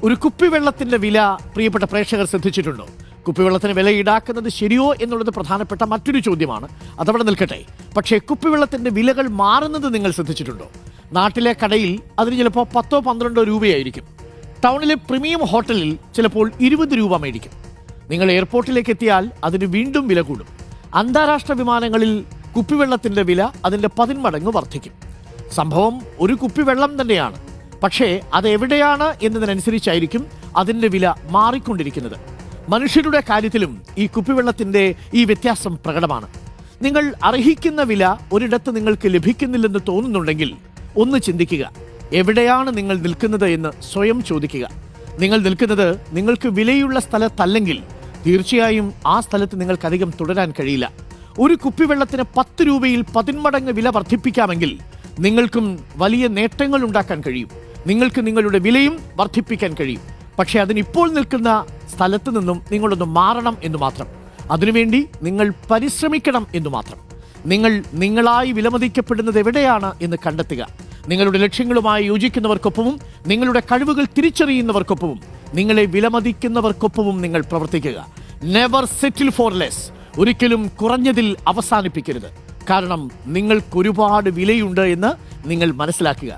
ഒരു കുപ്പിവെള്ളത്തിന്റെ വില പ്രിയപ്പെട്ട പ്രേക്ഷകർ ശ്രദ്ധിച്ചിട്ടുണ്ടോ? കുപ്പിവെള്ളത്തിന് വില ഈടാക്കുന്നത് ശരിയോ എന്നുള്ളത് പ്രധാനപ്പെട്ട മറ്റൊരു ചോദ്യമാണ്. അതവിടെ നിൽക്കട്ടെ. പക്ഷേ കുപ്പിവെള്ളത്തിന്റെ വിലകൾ മാറുന്നത് നിങ്ങൾ ശ്രദ്ധിച്ചിട്ടുണ്ടോ? നാട്ടിലെ കടയിൽ അതിന് ചിലപ്പോൾ 10-12 രൂപയായിരിക്കും. ടൗണിലെ പ്രീമിയം ഹോട്ടലിൽ ചിലപ്പോൾ 20 രൂപ മേടിക്കും. നിങ്ങൾ എയർപോർട്ടിലേക്ക് എത്തിയാൽ അതിന് വീണ്ടും വില കൂടും. അന്താരാഷ്ട്ര വിമാനങ്ങളിൽ കുപ്പിവെള്ളത്തിന്റെ വില അതിൻ്റെ 10 മടങ്ങ് വർദ്ധിക്കും. സംഭവം ഒരു കുപ്പിവെള്ളം തന്നെയാണ്, പക്ഷേ അതെവിടെയാണ് എന്നതിനനുസരിച്ചായിരിക്കും അതിൻ്റെ വില മാറിക്കൊണ്ടിരിക്കുന്നത്. മനുഷ്യരുടെ കാര്യത്തിലും ഈ കുപ്പിവെള്ളത്തിൻ്റെ ഈ വ്യത്യാസം പ്രകടമാണ്. നിങ്ങൾ അർഹിക്കുന്ന വില ഒരിടത്ത് നിങ്ങൾക്ക് ലഭിക്കുന്നില്ലെന്ന് തോന്നുന്നുണ്ടെങ്കിൽ ഒന്ന് ചിന്തിക്കുക. എവിടെയാണ് നിങ്ങൾ നിൽക്കുന്നത് എന്ന് സ്വയം ചോദിക്കുക. നിങ്ങൾ നിൽക്കുന്നത് നിങ്ങൾക്ക് വിലയുള്ള സ്ഥലത്തല്ലെങ്കിൽ തീർച്ചയായും ആ സ്ഥലത്ത് നിങ്ങൾക്കധികം തുടരാൻ കഴിയില്ല. ഒരു കുപ്പിവെള്ളത്തിന് 10 രൂപയിൽ 10 മടങ്ങ് വില വർദ്ധിപ്പിക്കാമെങ്കിൽ നിങ്ങൾക്കും വലിയ നേട്ടങ്ങൾ ഉണ്ടാക്കാൻ കഴിയും. നിങ്ങൾക്ക് നിങ്ങളുടെ വിലയും വർദ്ധിപ്പിക്കാൻ കഴിയും. പക്ഷേ അതിനിപ്പോൾ നിൽക്കുന്ന സ്ഥലത്ത് നിന്നും നിങ്ങളൊന്ന് മാറണം എന്ന് മാത്രം. അതിനുവേണ്ടി നിങ്ങൾ പരിശ്രമിക്കണം എന്ന് മാത്രം. നിങ്ങൾ നിങ്ങളായി വിലമതിക്കപ്പെടുന്നത് എവിടെയാണ് എന്ന് കണ്ടെത്തുക. നിങ്ങളുടെ ലക്ഷ്യങ്ങളുമായി യോജിക്കുന്നവർക്കൊപ്പവും നിങ്ങളുടെ കഴിവുകൾ തിരിച്ചറിയുന്നവർക്കൊപ്പവും നിങ്ങളെ വിലമതിക്കുന്നവർക്കൊപ്പവും നിങ്ങൾ പ്രവർത്തിക്കുക. നെവർ സെറ്റിൽ ഫോർ ലെസ്. ഒരിക്കലും കുറഞ്ഞതിൽ അവസാനിപ്പിക്കരുത്. കാരണം നിങ്ങൾക്കൊരുപാട് വിലയുണ്ട് എന്ന് നിങ്ങൾ മനസ്സിലാക്കുക.